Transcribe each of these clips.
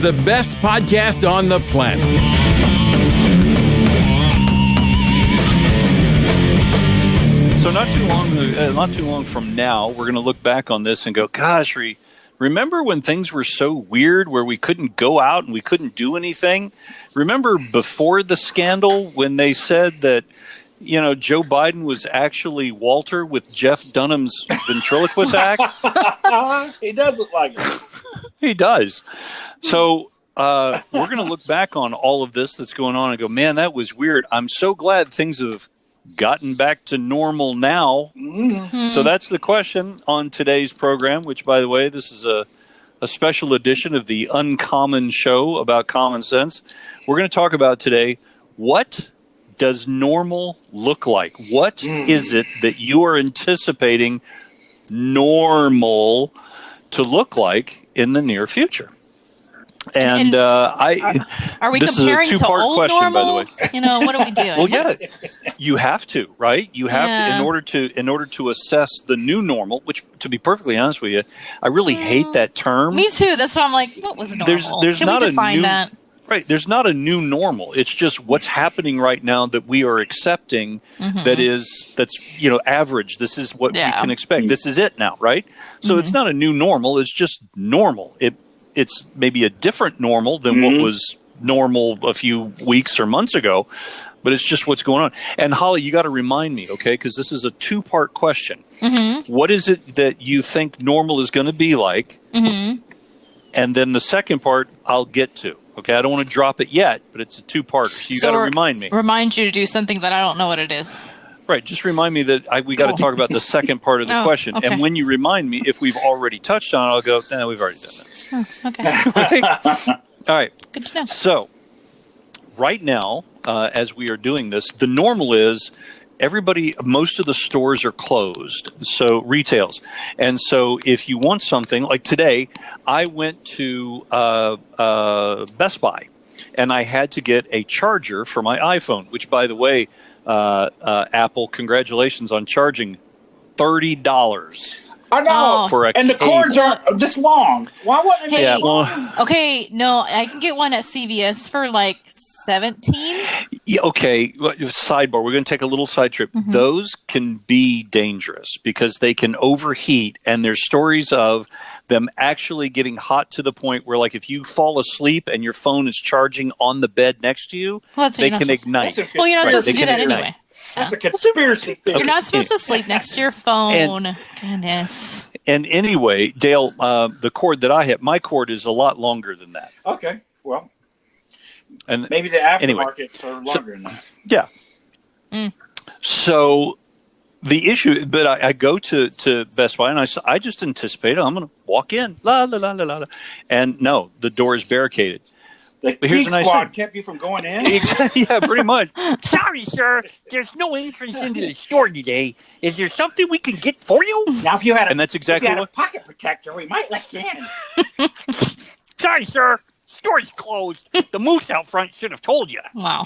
the best podcast on the planet. So not too long from now, we're going to look back on this and go, gosh, remember when things were so weird where we couldn't go out and we couldn't do anything? Remember before the scandal when they said that, Joe Biden was actually Walter with Jeff Dunham's ventriloquist act? He does look like it. He does. So we're going to look back on all of this that's going on and go, man, that was weird. I'm so glad things have gotten back to normal now. Mm-hmm. So that's the question on today's program, which, by the way, this is a special edition of the Uncommon Show about common sense. We're going to talk about today, what does normal look like? What is it that you are anticipating normal to look like in the near future? And are we this comparing is a two-part to old question, normal? by the way. What are we doing? Well, yeah, you have to, right? You have to in order to assess the new normal. Which, to be perfectly honest with you, I really hate that term. Me too. That's why I'm like, what was normal? There's Can not we define that? Right. There's not a new normal. It's just what's happening right now that we are accepting. That's average. This is what we can expect. This is it now, right? So it's not a new normal. It's just normal. It's maybe a different normal than what was normal a few weeks or months ago, but it's just what's going on. And Holly, you got to remind me, okay, because this is a two-part question. What is it that you think normal is going to be like? And then the second part I'll get to. Okay, I don't want to drop it yet, but it's a two-parter, so you got to remind me. Remind you to do something that I don't know what it is. Right, just remind me that we got to talk about the second part of the question. Okay. And when you remind me, if we've already touched on it, I'll go, we've already done that. Okay. All right. Good to know. So, right now, as we are doing this, the normal is most of the stores are closed, so retails. And so if you want something, like today, I went to Best Buy, and I had to get a charger for my iPhone, which, by the way, Apple, congratulations on charging $30. I know, and the cords are this long. Why wouldn't it be long? Okay, no, I can get one at CVS for like $17. Yeah, okay, sidebar. We're going to take a little side trip. Those can be dangerous because they can overheat, and there's stories of them actually getting hot to the point where, like, if you fall asleep and your phone is charging on the bed next to you, they can ignite. Well, you're not supposed to do that anyway. That's a conspiracy theory. You're not supposed to sleep next to your phone. Goodness. And anyway, Dale, the cord that I have, my cord is a lot longer than that. Okay, well, and maybe the aftermarkets are longer than that. Yeah. So the issue, but I go to Best Buy, and I just anticipate I'm going to walk in, la la la la la, and no, the door is barricaded. The Geek Squad kept you from going in? Yeah, pretty much. Sorry, sir. There's no entrance into the store today. Is there something we can get for you? Now, if you had a pocket protector, we might let you in. Sorry, sir. Store's closed. The moose out front should have told you. Wow.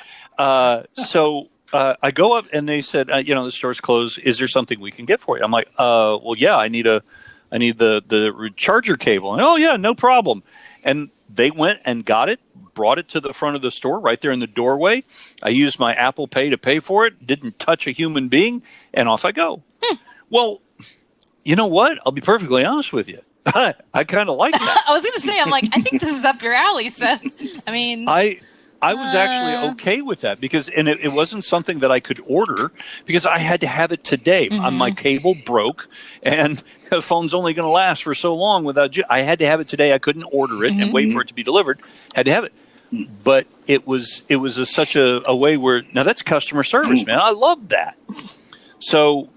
So I go up, and they said, the store's closed. Is there something we can get for you? I'm like, well, yeah, I need the charger cable. And, oh, yeah, no problem. And they went and got it, brought it to the front of the store right there in the doorway. I used my Apple Pay to pay for it, didn't touch a human being, and off I go. Well, you know what? I'll be perfectly honest with you. I kind of like that. I was going to say, I'm like, I think this is up your alley, Seth. I mean... I was actually okay with that because it wasn't something that I could order because I had to have it today. My cable broke, and the phone's only going to last for so long without I had to have it today. I couldn't order it and wait for it to be delivered. Had to have it. But it was such a way where, now that's customer service, man. I love that. So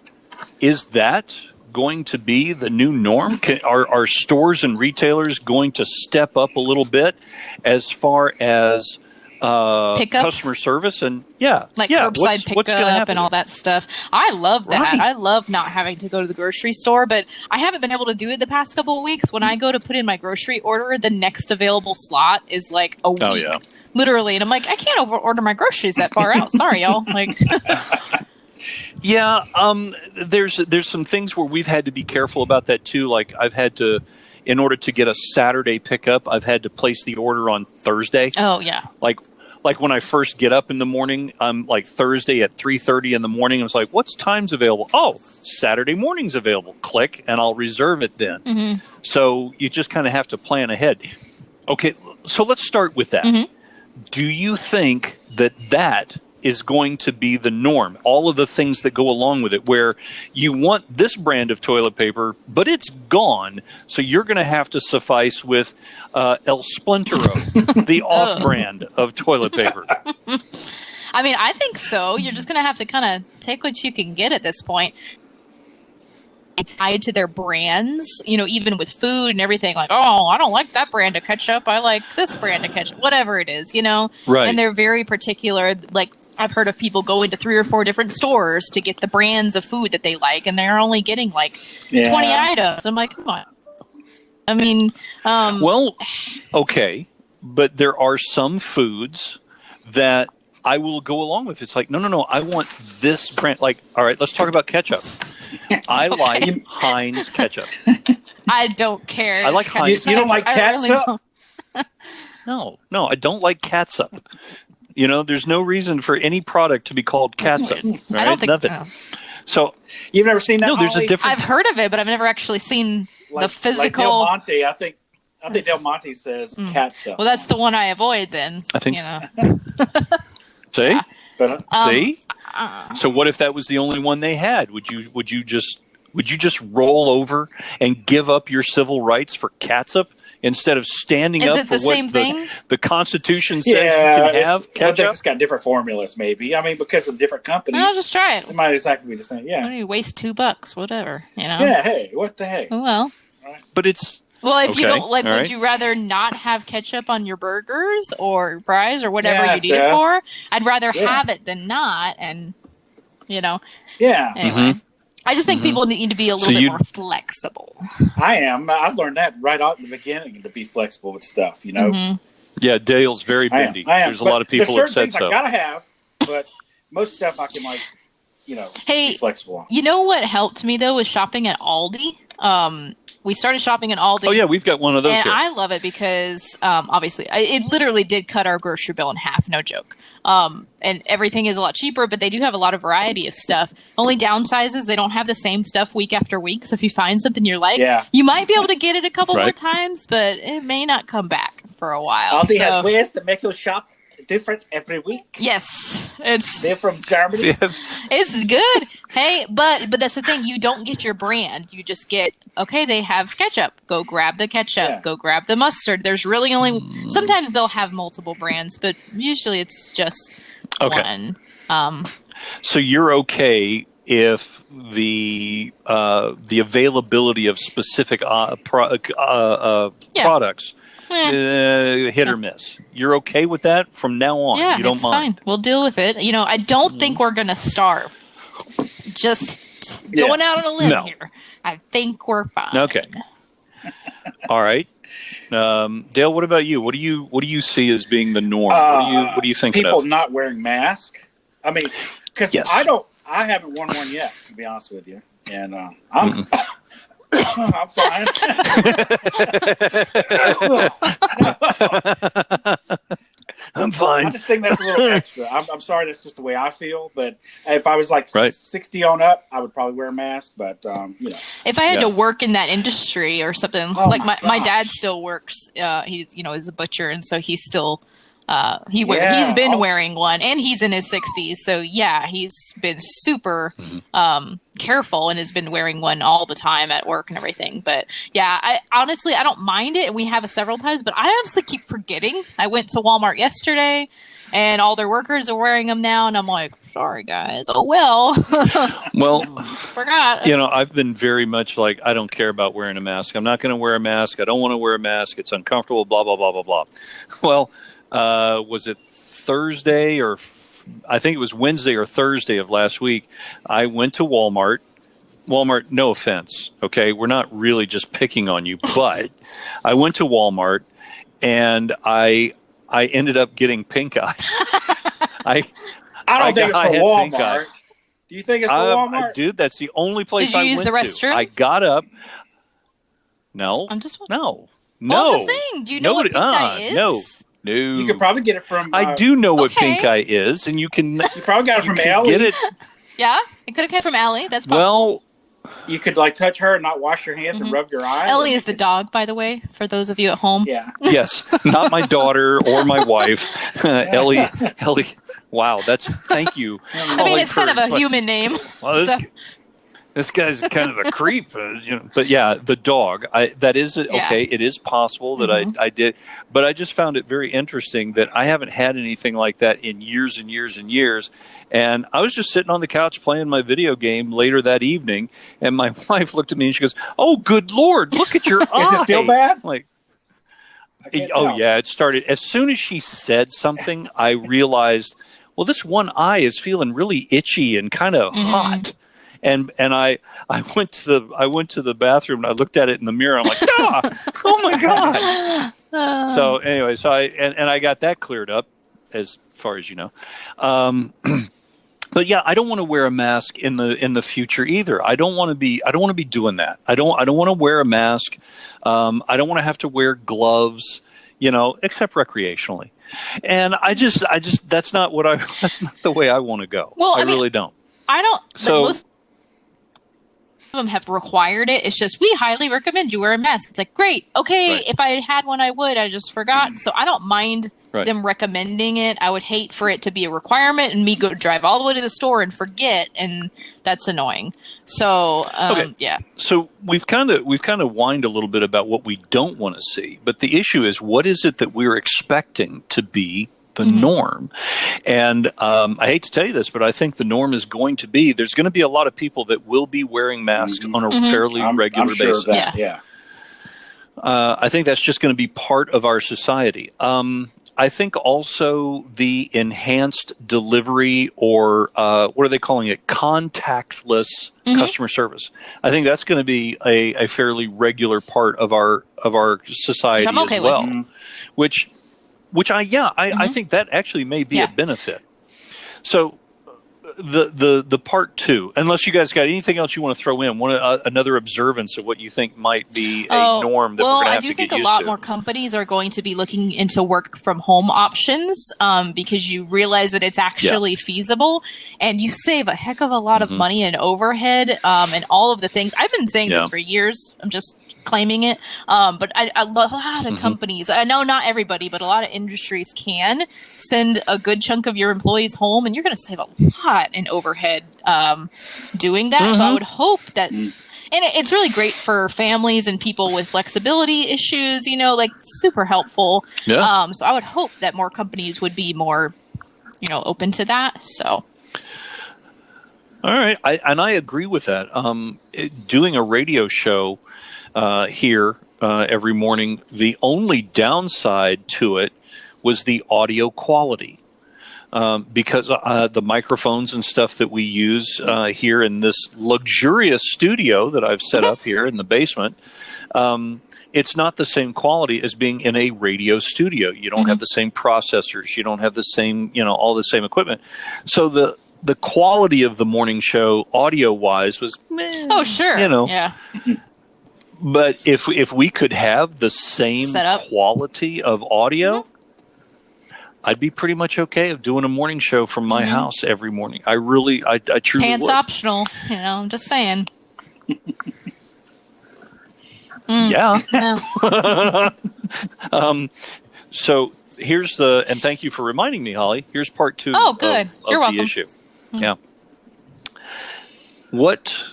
is that going to be the new norm? Are stores and retailers going to step up a little bit as far as pickup? Customer service and curbside pickup and all that stuff? I love that. Right. I love not having to go to the grocery store, but I haven't been able to do it the past couple of weeks. When I go to put in my grocery order, the next available slot is like a week, literally, and I'm like, I can't order my groceries that far out. Sorry, y'all. Like, there's some things where we've had to be careful about that too. Like I've had to in order to get a Saturday pickup, I've had to place the order on Thursday. Oh, yeah. Like when I first get up in the morning, I'm like Thursday at 3:30 in the morning. I was like, what's times available? Oh, Saturday morning's available. Click, and I'll reserve it then. Mm-hmm. So you just kind of have to plan ahead. Okay, so let's start with that. Mm-hmm. Do you think that is going to be the norm? All of the things that go along with it, where you want this brand of toilet paper, but it's gone, so you're going to have to suffice with El Splintero, the off-brand of toilet paper. I mean, I think so. You're just going to have to kind of take what you can get at this point. Tied to their brands, even with food and everything, like, oh, I don't like that brand of ketchup, I like this brand of ketchup, whatever it is, Right. And they're very particular. Like, I've heard of people go into 3 or 4 different stores to get the brands of food that they like, and they're only getting like 20 items. I'm like, come on. I mean, well, okay, but there are some foods that I will go along with. It's like, no, I want this brand. Like, all right, let's talk about ketchup. I like Heinz ketchup. I don't care. I like Heinz. You don't like catsup? No, I don't like catsup. There's no reason for any product to be called catsup. Right? I don't think Nothing. No. So you've never seen that? No, there's a difference. I've heard of it, but I've never actually seen the physical. Like Del Monte, I think Del Monte says catsup. Well, that's the one I avoid then. I think so. See? Yeah. But, see? So what if that was the only one they had? Would you just roll over and give up your civil rights for catsup instead of standing up for what the Constitution says you can have ketchup? They just got different formulas, maybe. I mean, because of different companies. I'll just try it. It might exactly be the same. Yeah. Why don't you waste $2? Whatever. Yeah. Hey, what the heck? Oh, well. But it's. Well, if you don't would you rather not have ketchup on your burgers or fries or whatever you need it for? I'd rather have it than not, and Yeah. Anyway, I just think people need to be a little bit more flexible. I am. I've learned that right out in the beginning to be flexible with stuff. Yeah, Dale's very bendy. I am. There's a lot of people that said so. I gotta have, but most stuff I can be flexible on. You know what helped me though was shopping at Aldi. We started shopping at Aldi. Oh, yeah, we've got one of those here. I love it because, obviously, it literally did cut our grocery bill in half, no joke. And everything is a lot cheaper, but they do have a lot of variety of stuff. Only downside is they don't have the same stuff week after week. So if you find something you like, you might be able to get it a couple more times, but it may not come back for a while. Aldi has ways to make you shop different every week. Yes, they're from Germany. It's good. Hey, but that's the thing. You don't get your brand. You just get, okay, they have ketchup. Go grab the ketchup. Yeah. Go grab the mustard. There's really only sometimes they'll have multiple brands, but usually it's just one. So you're okay if the availability of specific products hit or miss. You're okay with that from now on? Yeah, you don't it's mind. Fine. We'll deal with it. I don't think we're going to starve. Just going out on a limb here. I think we're fine. Okay. All right. Dale, what about you? What do you see as being the norm? What do you think? People not wearing masks. I mean, because I haven't worn one yet, to be honest with you, and I'm I'm fine. I'm fine. I just think that's a little extra. I'm sorry, that's just the way I feel. But if I was like 60 on up, I would probably wear a mask. But if I had to work in that industry or something, like my dad still works. He's is a butcher, and so he's still. He's been wearing one, and he's in his 60s. So he's been super careful and has been wearing one all the time at work and everything. But I honestly don't mind it, and we have it several times. But I honestly keep forgetting. I went to Walmart yesterday, and all their workers are wearing them now, and I'm like, sorry guys. Oh well. Well, forgot. I've been very much like I don't care about wearing a mask. I'm not going to wear a mask. I don't want to wear a mask. It's uncomfortable. Blah blah blah blah blah. Well. Was it Thursday or I think it was Wednesday or Thursday of last week? I went to Walmart. Walmart, no offense, okay? We're not really just picking on you, but I went to Walmart and I ended up getting pink eye. I don't think it's for Walmart. Do you think it's for Walmart? Dude, that's the only place I went to. Did you use the restroom? I got up. No. No. Well, I'm just saying, do you know what pink eye is? No. You could probably get it from... I do know what pink eye is, and you can... You probably got it from Ellie. Get it. Yeah, it could have come from Ellie. That's possible. Well, you could like touch her and not wash your hands and rub your eyes. Ellie is the dog, by the way, for those of you at home. Yeah. Yes, not my daughter or my wife. Ellie. Wow, thank you. I mean, it's kind of a human name. Well, this guy's kind of a creep, but yeah, the dog. That is okay. It is possible that I did, but I just found it very interesting that I haven't had anything like that in years and years and years. And I was just sitting on the couch playing my video game later that evening, and my wife looked at me and she goes, "Oh, good Lord, look at your eye." Is it still bad? Like, yeah, it started as soon as she said something. I realized, well, this one eye is feeling really itchy and kind of hot. And I went to the bathroom and I looked at it in the mirror. I'm like, oh my God. So anyway, I got that cleared up as far as you know. But yeah, I don't want to wear a mask in the future either. I don't want to be doing that. I don't want to wear a mask. I don't want to have to wear gloves, except recreationally. And I just that's not the way I want to go. Well, I mean, really don't. I don't. So. Most of them have required it. It's just, we highly recommend you wear a mask. It's like, great. Okay. Right. If I had one, I would. I just forgot. So I don't mind them recommending it. I would hate for it to be a requirement and me go drive all the way to the store and forget. And that's annoying. So, yeah. So we've kind of whined a little bit about what we don't want to see. But the issue is, what is it that we're expecting to be the norm? And I hate to tell you this, but I think the norm is going to be, there's going to be a lot of people that will be wearing masks on a fairly regular basis. Sure of that. Yeah. I think that's just going to be part of our society. I think also the enhanced delivery, or what are they calling it? Contactless customer service. I think that's going to be a fairly regular part of our society as well. Which I think that actually may be a benefit. So the part two, unless you guys got anything else you want to throw in, another observance of what you think might be a norm that we're going to have to get used to. I do think a lot more companies are going to be looking into work from home options because you realize that it's actually feasible, and you save a heck of a lot of money and overhead and all of the things. I've been saying this for years. I'm just claiming it, but a lot of companies, I know not everybody, but a lot of industries can send a good chunk of your employees home, and you're going to save a lot in overhead doing that. So I would hope that, and it's really great for families and people with flexibility issues, like super helpful. So I would hope that more companies would be more, open to that. So. All right. I agree with that. Doing a radio show here every morning, the only downside to it was the audio quality, because the microphones and stuff that we use here in this luxurious studio that I've set up here in the basement, it's not the same quality as being in a radio studio. You don't have the same processors. You don't have the same, all the same equipment. So the quality of the morning show audio wise was oh sure, yeah. But if we could have the same quality of audio, I'd be pretty much okay of doing a morning show from my house every morning. I truly Pants would. Optional, I'm just saying. Yeah. No. So here's and thank you for reminding me, Holly. Here's part two of You're welcome. The issue. Yeah. What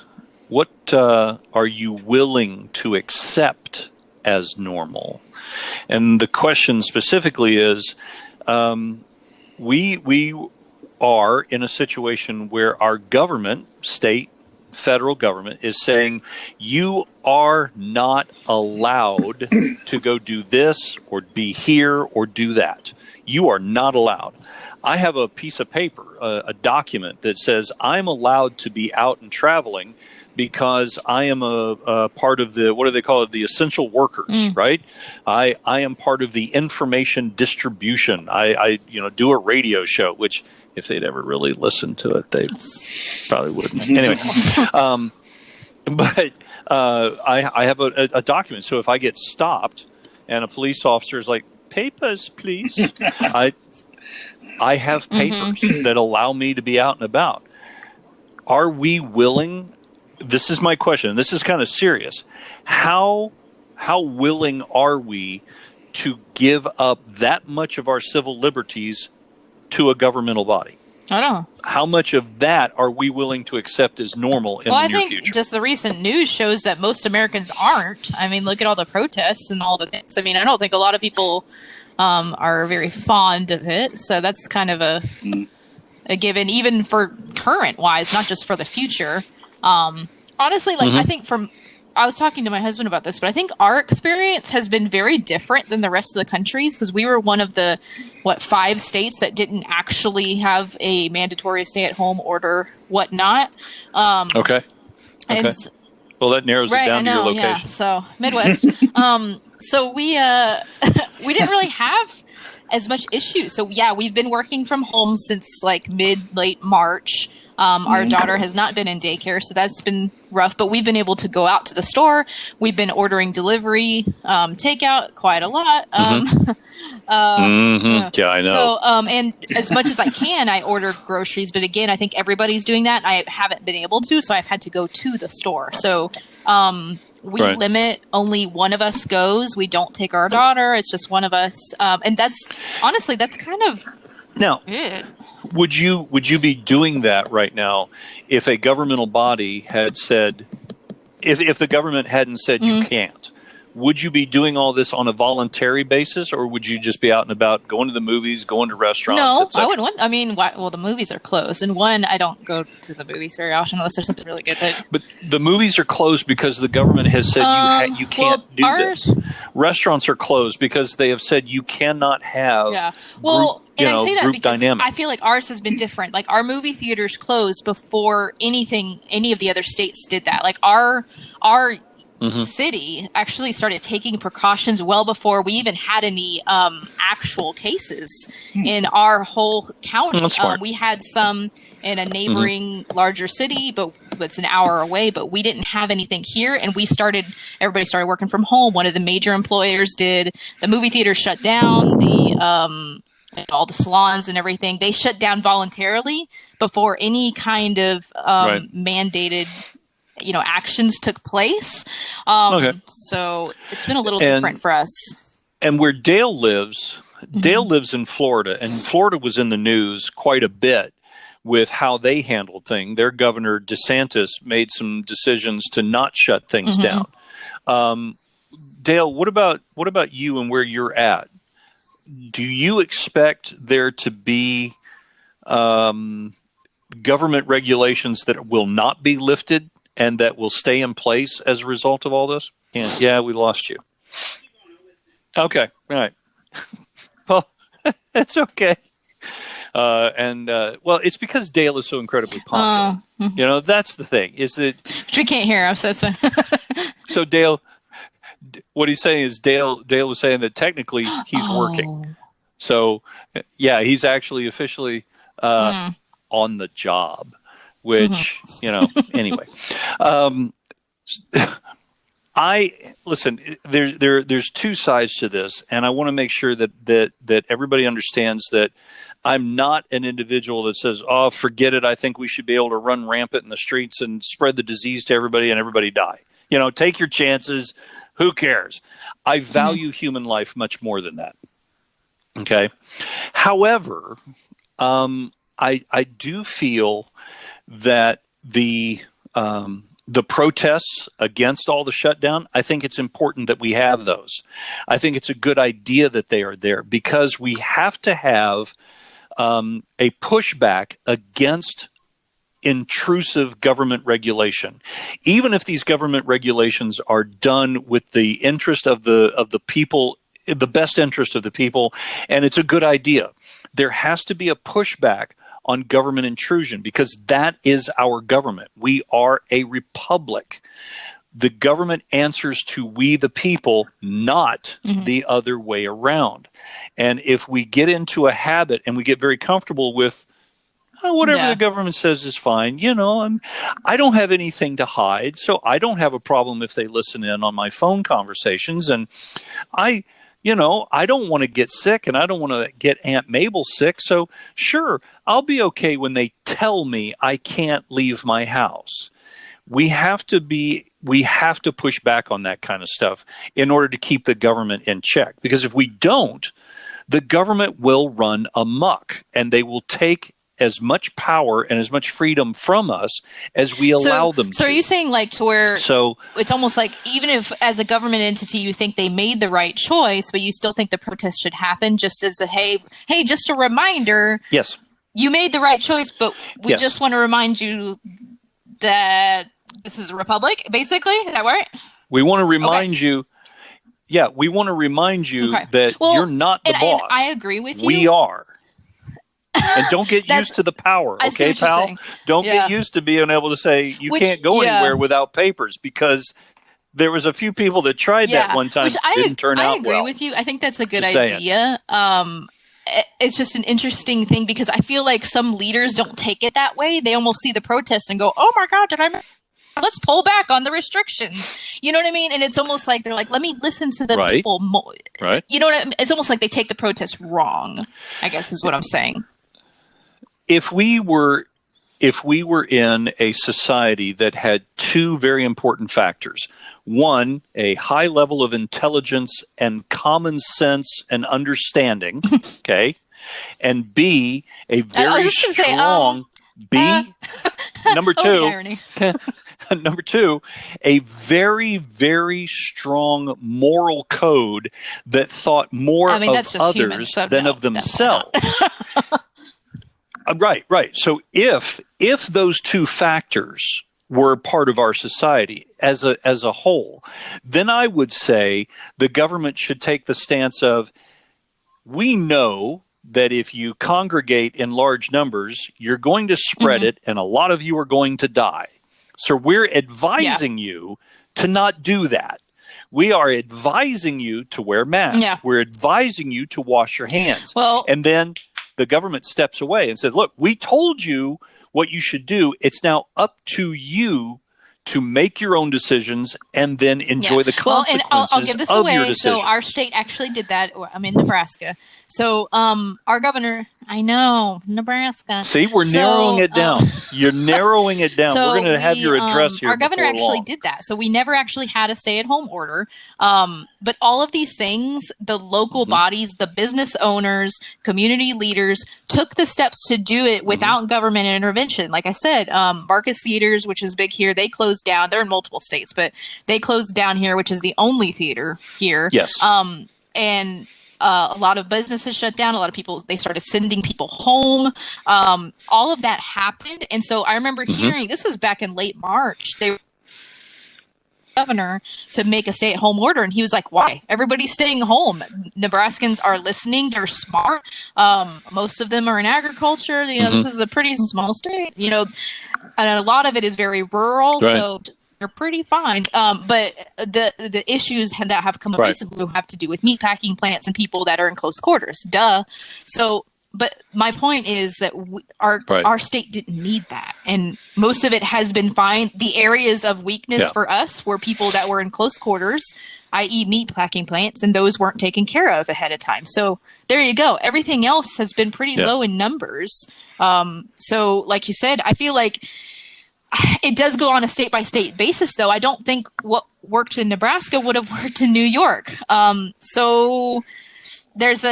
are you willing to accept as normal? And the question specifically is, we are in a situation where our government, state, federal government, is saying you are not allowed to go do this or be here or do that. You are not allowed. I have a piece of paper, a document that says I'm allowed to be out and traveling because I am a part of the, what do they call it, the essential workers, right? I am part of the information distribution. I do a radio show, which if they'd ever really listened to it, they probably wouldn't. Anyway, But I have a document. So if I get stopped and a police officer is like, papers, please, I have papers that allow me to be out and about. Are we willing? This is my question. This is kind of serious. How willing are we to give up that much of our civil liberties to a governmental body? I don't know. How much of that are we willing to accept as normal in the near future? I think just the recent news shows that most Americans aren't. I mean, look at all the protests and all the things. I mean, I don't think a lot of people are very fond of it. So that's kind of a given, even for current wise, not just for the future. Honestly, like I think I was talking to my husband about this, but I think our experience has been very different than the rest of the countries because we were one of the 5 states that didn't actually have a mandatory stay-at-home order, whatnot. Okay. Well, that narrows it down to your location. Yeah. So Midwest. So we didn't really have as much issue. So yeah, we've been working from home since like late March. Our daughter has not been in daycare, so that's been rough, but we've been able to go out to the store. We've been ordering delivery, takeout quite a lot. Yeah, I know. So, and as much as I can, I order groceries, but again, I think everybody's doing that. I haven't been able to, so I've had to go to the store. So, we limit, only one of us goes. We don't take our daughter. It's just one of us. And that's kind of now. It. Would you be doing that right now if a governmental body had said, if the government hadn't said you can't? Would you be doing all this on a voluntary basis, or would you just be out and about, going to the movies, going to restaurants? No, I wouldn't want. I mean, well, the movies are closed, and I don't go to the movies very often unless there's something really good. But the movies are closed because the government has said you can't do this. Restaurants are closed because they have said you cannot have. Yeah. Well. Group, I say that because dynamic. I feel like ours has been different. Like our movie theaters closed before any of the other states did that. Like our city actually started taking precautions well before we even had any actual cases in our whole county. That's smart. We had some in a neighboring larger city, but it's an hour away, but we didn't have anything here. And everybody started working from home. One of the major employers did. The movie theater shut down. All the salons and everything, they shut down voluntarily before any kind of mandated, actions took place. So it's been a little different for us. And where Dale lives, Dale lives in Florida, and Florida was in the news quite a bit with how they handled things. Their governor DeSantis made some decisions to not shut things down. Dale, what about you and where you're at? Do you expect there to be government regulations that will not be lifted and that will stay in place as a result of all this? Yeah, we lost you. Okay, all right. Well, it's okay. Well, it's because Dale is so incredibly popular. That's the thing. Is that we can't hear him, so it's fine. So Dale. What he's saying is Dale was saying that technically he's working. So, yeah, he's actually officially on the job, which, anyway. Listen, there's two sides to this, and I want to make sure that everybody understands that I'm not an individual that says, oh, forget it. I think we should be able to run rampant in the streets and spread the disease to everybody and everybody die. Take your chances. Who cares? I value human life much more than that. Okay. However, I do feel that the protests against all the shutdown, I think it's important that we have those. I think it's a good idea that they are there because we have to have a pushback against intrusive government regulation, even if these government regulations are done with the interest of the people, the best interest of the people, and it's a good idea. There has to be a pushback on government intrusion because that is our government. We are a republic. The government answers to we the people, not the other way around. And if we get into a habit and we get very comfortable with whatever the government says is fine. I don't have anything to hide, so I don't have a problem if they listen in on my phone conversations. And I don't want to get sick, and I don't want to get Aunt Mabel sick. So sure, I'll be okay when they tell me I can't leave my house. We have to push back on that kind of stuff in order to keep the government in check. Because if we don't, the government will run amok, and they will take as much power and as much freedom from us as we allow them to. So are you saying to where it's almost like even if as a government entity you think they made the right choice, but you still think the protest should happen just as hey, just a reminder. Yes. You made the right choice, but we just want to remind you that this is a republic, basically? Is that right? We want to remind you. Yeah, we want to remind you that you're not the boss. And I agree with you. We are. And don't get used to the power, okay, pal? Don't get used to being able to say you can't go anywhere without papers, because there was a few people that tried that one time. Didn't turn out well. I agree with you. I think that's a good idea. It's just an interesting thing because I feel like some leaders don't take it that way. They almost see the protest and go, "Oh my God, let's pull back on the restrictions." You know what I mean? And it's almost like they're like, let me listen to the people more. Right. You know what I mean? It's almost like they take the protest wrong, I guess is what I'm saying. If we were in a society that had two very important factors, one, a high level of intelligence and common sense and understanding, okay, and B, a very strong number two, number two, a very, very strong moral code that thought more of others than of themselves. Right. So if those two factors were part of our society as a whole, then I would say the government should take the stance of, we know that if you congregate in large numbers, you're going to spread it, and a lot of you are going to die. So we're advising you to not do that. We are advising you to wear masks. Yeah. We're advising you to wash your hands. Well, and then the government steps away and says, look, we told you what you should do. It's now up to you to make your own decisions and then enjoy the consequences I'll give this of away. your decision. So our state actually did that. I'm in Nebraska. So our governor, I know, Nebraska. See, we're narrowing it down. You're narrowing it down. We're going to have your address here. Our governor actually long. did that. So we never actually had a stay-at-home order. But all of these things, the local bodies, the business owners, community leaders took the steps to do it without government intervention. Like I said, Marcus Theaters, which is big here, they closed down. They're in multiple states, but they closed down here, which is the only theater here. Yes. And a lot of businesses shut down. A lot of people, they started sending people home. All of that happened. And so I remember hearing, this was back in late March, they were governor to make a stay-at-home order, and he was like, why? Everybody's staying home. Nebraskans are listening. They're smart. Most of them are in agriculture. This is a pretty small state, and a lot of it is very rural. Right. So they're pretty fine. But the issues that have come up recently have to do with meatpacking plants and people that are in close quarters. Duh. So, but my point is that our state didn't need that. And most of it has been fine. The areas of weakness for us were people that were in close quarters, i.e. meatpacking plants, and those weren't taken care of ahead of time. So there you go. Everything else has been pretty low in numbers. So like you said, I feel like it does go on a state-by-state basis, though. I don't think what worked in Nebraska would have worked in New York. So there's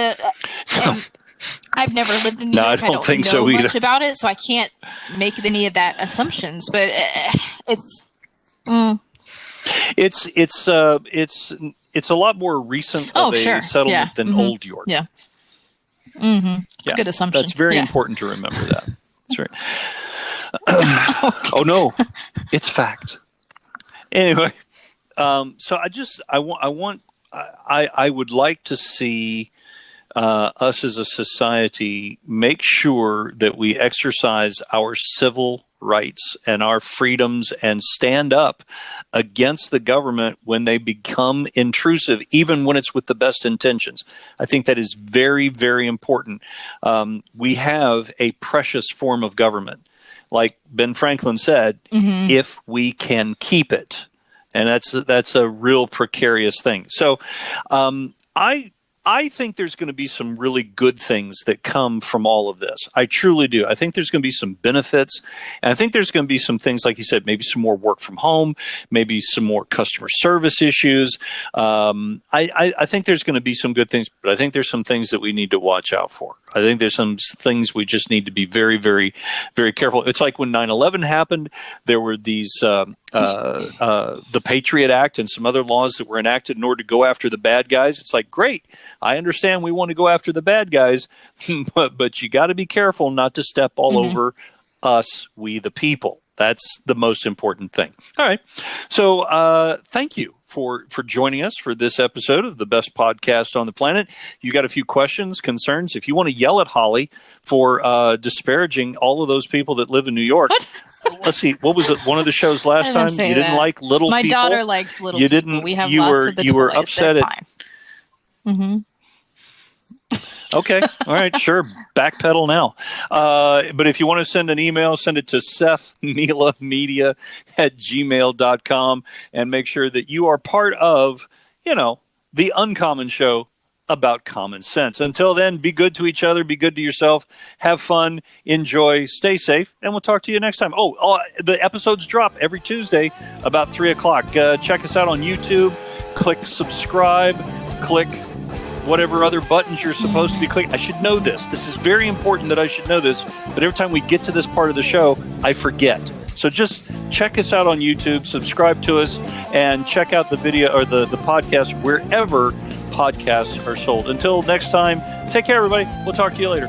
I've never lived in New York. I don't think know much about it, so I can't make any of that assumptions. But it's a lot more recent of a settlement than Old York. Yeah. It's a good assumption. That's very important to remember that. That's right. Oh no, it's fact. Anyway, so I would like to see us as a society make sure that we exercise our civil rights and our freedoms and stand up against the government when they become intrusive, even when it's with the best intentions. I think that is very, very important. We have a precious form of government. Like Ben Franklin said, if we can keep it. And that's a real precarious thing. So I think there's going to be some really good things that come from all of this. I truly do. I think there's going to be some benefits. And I think there's going to be some things, like you said, maybe some more work from home, maybe some more customer service issues. I think there's going to be some good things, but I think there's some things that we need to watch out for. I think there's some things we just need to be very, very, very careful. It's like when 9/11 happened, there were these the Patriot Act and some other laws that were enacted in order to go after the bad guys. It's like, great. I understand we want to go after the bad guys, but you got to be careful not to step all over us, we the people. That's the most important thing. All right. So thank you for joining us for this episode of the best podcast on the planet. You got a few questions, concerns. If you want to yell at Holly for disparaging all of those people that live in New York. What? Let's see. What was it? One of the shows last time? You didn't like little My people? My daughter likes little you people. Didn't, we have you lots were, of the you toys. were upset They're at... fine. Mm-hmm. Okay. All right. Sure. Backpedal now. But if you want to send an email, send it to SethMilaMedia@gmail.com and make sure that you are part of, the Uncommon Show about common sense. Until then, be good to each other, be good to yourself, have fun, enjoy, stay safe, and we'll talk to you next time. The episodes drop every Tuesday about 3 o'clock. Check us out on YouTube. Click subscribe. Click whatever other buttons you're supposed to be clicking. I should know this. This is very important that I should know this, but every time we get to this part of the show, I forget. So just check us out on YouTube, subscribe to us, and check out the video or the podcast wherever podcasts are sold. Until next time, take care, everybody. We'll talk to you later.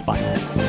Bye.